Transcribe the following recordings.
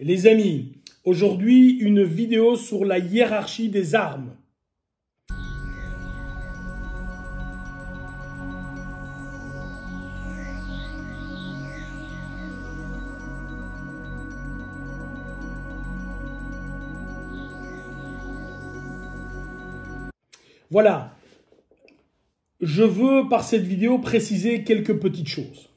Les amis, aujourd'hui, une vidéo sur la hiérarchie des armes. Voilà. Je veux, par cette vidéo, préciser quelques petites choses.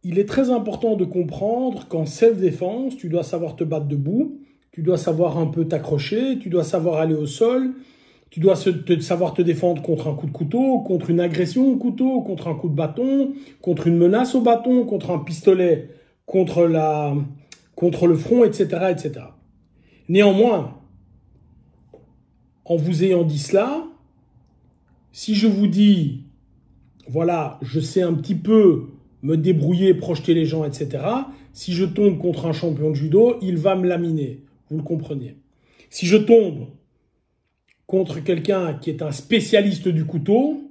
Il est très important de comprendre qu'en self-défense, tu dois savoir te battre debout, tu dois savoir un peu t'accrocher, tu dois savoir aller au sol, tu dois savoir te défendre contre un coup de couteau, contre une agression au couteau, contre un coup de bâton, contre une menace au bâton, contre un pistolet, contre le front, etc., etc. Néanmoins, en vous ayant dit cela, si je vous dis, voilà, je sais un petit peu me débrouiller, projeter les gens, etc. Si je tombe contre un champion de judo, il va me laminer. Vous le comprenez. Si je tombe contre quelqu'un qui est un spécialiste du couteau,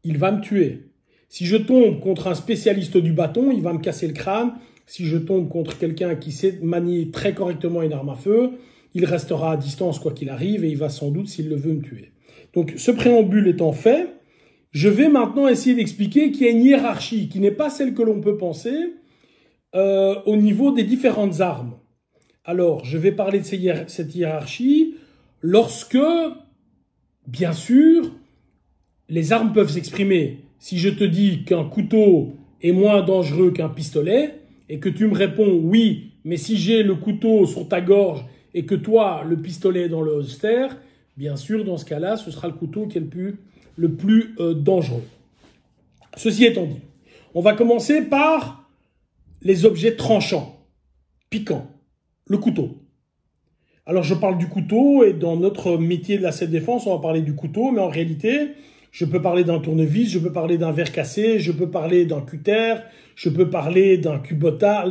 il va me tuer. Si je tombe contre un spécialiste du bâton, il va me casser le crâne. Si je tombe contre quelqu'un qui sait manier très correctement une arme à feu, il restera à distance quoi qu'il arrive et il va sans doute, s'il le veut, me tuer. Donc, ce préambule étant fait, je vais maintenant essayer d'expliquer qu'il y a une hiérarchie qui n'est pas celle que l'on peut penser au niveau des différentes armes. Alors, je vais parler de cette hiérarchie lorsque, bien sûr, les armes peuvent s'exprimer. Si je te dis qu'un couteau est moins dangereux qu'un pistolet et que tu me réponds « oui, mais si j'ai le couteau sur ta gorge et que toi, le pistolet est dans le holster », bien sûr, dans ce cas-là, ce sera le couteau qui est le plus dangereux. Ceci étant dit, on va commencer par les objets tranchants, piquants, le couteau. Alors, je parle du couteau et dans notre métier de la self-défense, on va parler du couteau, mais en réalité, je peux parler d'un tournevis, je peux parler d'un verre cassé, je peux parler d'un cutter, je peux parler d'un cubotage,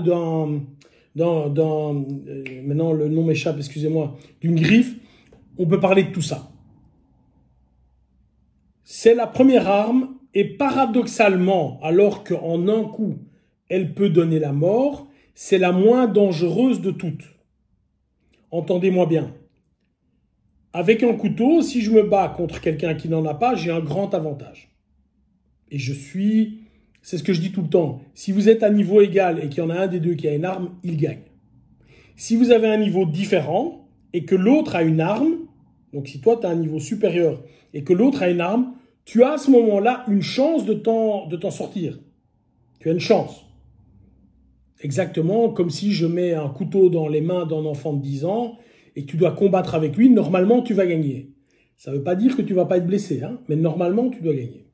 maintenant le nom m'échappe, excusez-moi, d'une griffe. On peut parler de tout ça. C'est la première arme et paradoxalement, alors qu'en un coup, elle peut donner la mort, c'est la moins dangereuse de toutes. Entendez-moi bien. Avec un couteau, si je me bats contre quelqu'un qui n'en a pas, j'ai un grand avantage. Et c'est ce que je dis tout le temps, si vous êtes à niveau égal et qu'il y en a un des deux qui a une arme, il gagne. Si vous avez un niveau différent et que l'autre a une arme, donc si toi tu as un niveau supérieur et que l'autre a une arme, tu as à ce moment-là une chance de t'en sortir. Tu as une chance. Exactement comme si je mets un couteau dans les mains d'un enfant de 10 ans et que tu dois combattre avec lui, normalement tu vas gagner. Ça ne veut pas dire que tu ne vas pas être blessé, hein, mais normalement tu dois gagner.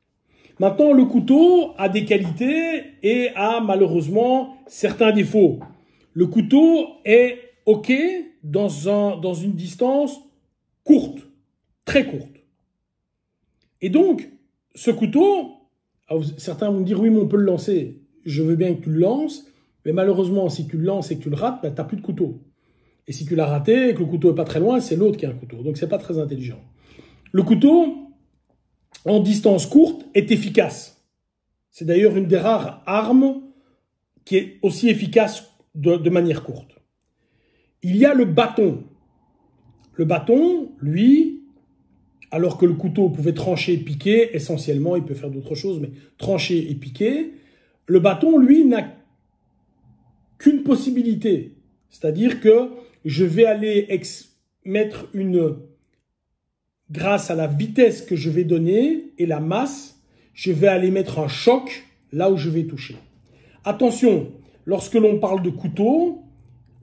Maintenant, le couteau a des qualités et a malheureusement certains défauts. Le couteau est OK dans une distance courte, très courte. Et donc, ce couteau, certains vont me dire, oui, mais on peut le lancer. Je veux bien que tu le lances, mais malheureusement, si tu le lances et que tu le rates, ben, tu n'as plus de couteau. Et si tu l'as raté et que le couteau n'est pas très loin, c'est l'autre qui a un couteau. Donc, ce n'est pas très intelligent. Le couteau, en distance courte, est efficace. C'est d'ailleurs une des rares armes qui est aussi efficace de manière courte. Il y a le bâton. Le bâton, lui, alors que le couteau pouvait trancher et piquer, essentiellement, il peut faire d'autres choses, mais trancher et piquer, le bâton, lui, n'a qu'une possibilité. C'est-à-dire que je vais aller mettre grâce à la vitesse que je vais donner et la masse, je vais aller mettre un choc là où je vais toucher. Attention, lorsque l'on parle de couteau,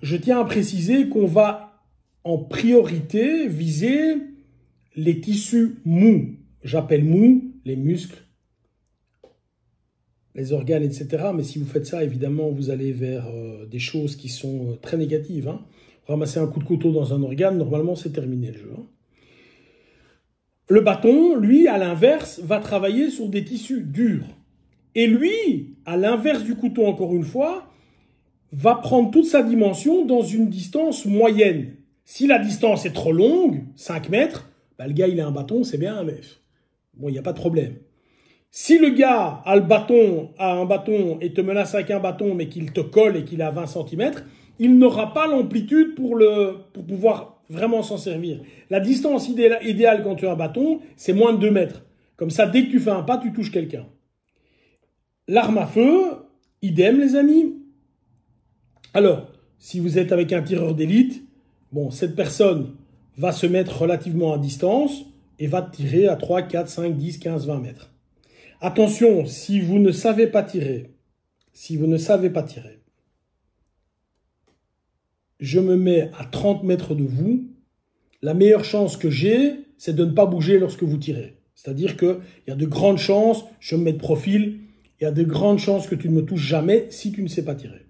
je tiens à préciser qu'on va en priorité viser les tissus mous. J'appelle mous les muscles, les organes, etc. Mais si vous faites ça, évidemment, vous allez vers des choses qui sont très négatives. Hein. Ramasser un coup de couteau dans un organe, normalement, c'est terminé le jeu. Hein. Le bâton, lui, à l'inverse, va travailler sur des tissus durs. Et lui, à l'inverse du couteau, encore une fois, va prendre toute sa dimension dans une distance moyenne. Si la distance est trop longue, 5 mètres, bah, le gars, il a un bâton, c'est bien, mais bon, il n'y a pas de problème. Si le gars a un bâton et te menace avec un bâton, mais qu'il te colle et qu'il est à 20 cm, il n'aura pas l'amplitude pour pouvoir vraiment s'en servir. La distance idéale quand tu as un bâton, c'est moins de 2 mètres. Comme ça, dès que tu fais un pas, tu touches quelqu'un. L'arme à feu, idem les amis. Alors, si vous êtes avec un tireur d'élite, bon, cette personne va se mettre relativement à distance et va tirer à 3, 4, 5, 10, 15, 20 mètres. Attention, si vous ne savez pas tirer, je me mets à 30 mètres de vous, la meilleure chance que j'ai, c'est de ne pas bouger lorsque vous tirez. C'est-à-dire qu'il y a de grandes chances, je me mets de profil, il y a de grandes chances que tu ne me touches jamais si tu ne sais pas tirer.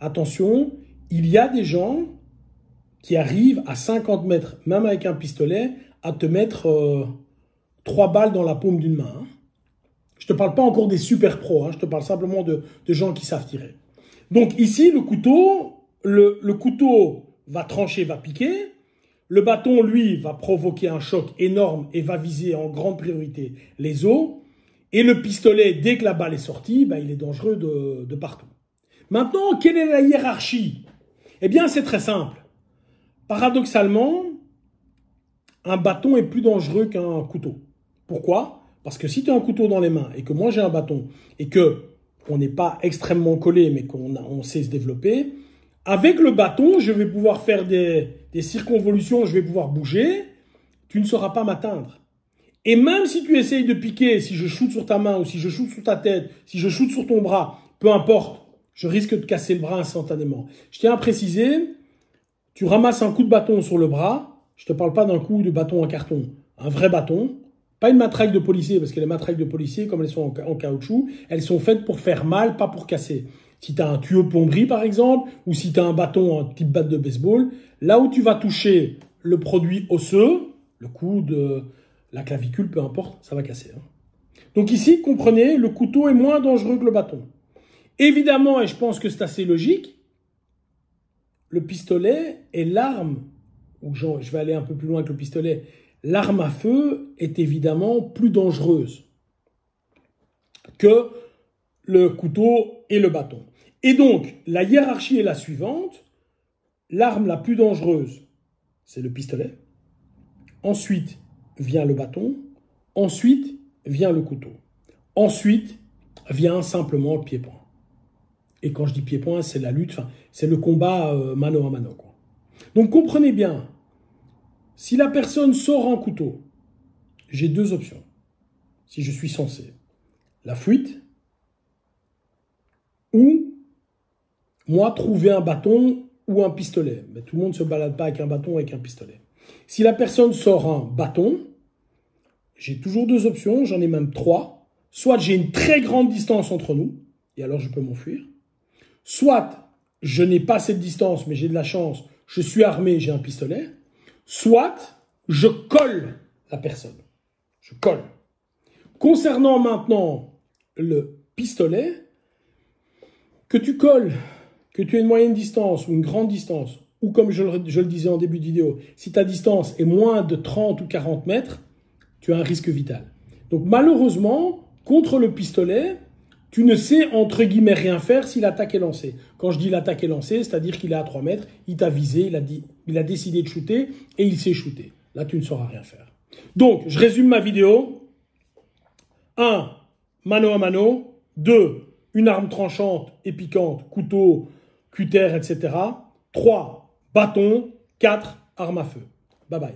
Attention, il y a des gens qui arrivent à 50 mètres, même avec un pistolet, à te mettre 3 balles dans la paume d'une main. Je ne te parle pas encore des super pros, je te parle simplement de gens qui savent tirer. Donc ici, le couteau va trancher, va piquer. Le bâton, lui, va provoquer un choc énorme et va viser en grande priorité les os. Et le pistolet, dès que la balle est sortie, il est dangereux de partout. Maintenant, quelle est la hiérarchie? Eh bien, c'est très simple. Paradoxalement, un bâton est plus dangereux qu'un couteau. Pourquoi? Parce que si tu as un couteau dans les mains et que moi j'ai un bâton et qu'on n'est pas extrêmement collé mais qu'on sait se développer, avec le bâton, je vais pouvoir faire des circonvolutions, je vais pouvoir bouger, tu ne sauras pas m'atteindre. Et même si tu essayes de piquer, si je shoote sur ta main ou si je shoote sur ta tête, si je shoote sur ton bras, peu importe, je risque de casser le bras instantanément. Je tiens à préciser, tu ramasses un coup de bâton sur le bras, je ne te parle pas d'un coup de bâton en carton, un vrai bâton, pas une matraque de policier, parce que les matraques de policier, comme elles sont en caoutchouc, elles sont faites pour faire mal, pas pour casser. Si tu as un tuyau de plomberie, par exemple, ou si tu as un bâton, un type batte de baseball, là où tu vas toucher le produit osseux, le coude, la clavicule, peu importe, ça va casser. Donc ici, comprenez, le couteau est moins dangereux que le bâton. Évidemment, et je pense que c'est assez logique, le pistolet est l'arme, ou je vais aller un peu plus loin que le pistolet, l'arme à feu est évidemment plus dangereuse que le couteau et le bâton. Et donc, la hiérarchie est la suivante. L'arme la plus dangereuse, c'est le pistolet. Ensuite vient le bâton. Ensuite vient le couteau. Ensuite vient simplement le pied-point. Et quand je dis pied-point, c'est la lutte, c'est le combat mano à mano, quoi. Donc comprenez bien, si la personne sort un couteau, j'ai deux options. Si je suis censé, la fuite ou moi trouver un bâton ou un pistolet. Mais tout le monde ne se balade pas avec un bâton ou avec un pistolet. Si la personne sort un bâton, j'ai toujours deux options, j'en ai même trois. Soit j'ai une très grande distance entre nous, et alors je peux m'enfuir. Soit je n'ai pas cette distance, mais j'ai de la chance, je suis armé, j'ai un pistolet. Soit je colle la personne. Je colle. Concernant maintenant le pistolet, que tu colles, que tu aies une moyenne distance ou une grande distance, ou comme je le disais en début de vidéo, si ta distance est moins de 30 ou 40 mètres, tu as un risque vital. Donc malheureusement, contre le pistolet, tu ne sais entre guillemets rien faire si l'attaque est lancée. Quand je dis l'attaque est lancée, c'est-à-dire qu'il est à 3 mètres, il t'a visé, il a décidé de shooter et il s'est shooté. Là, tu ne sauras rien faire. Donc, je résume ma vidéo. 1. Mano à mano. 2. Une arme tranchante et piquante, couteau, cutter, etc. 3. Bâton. 4. Arme à feu. Bye bye.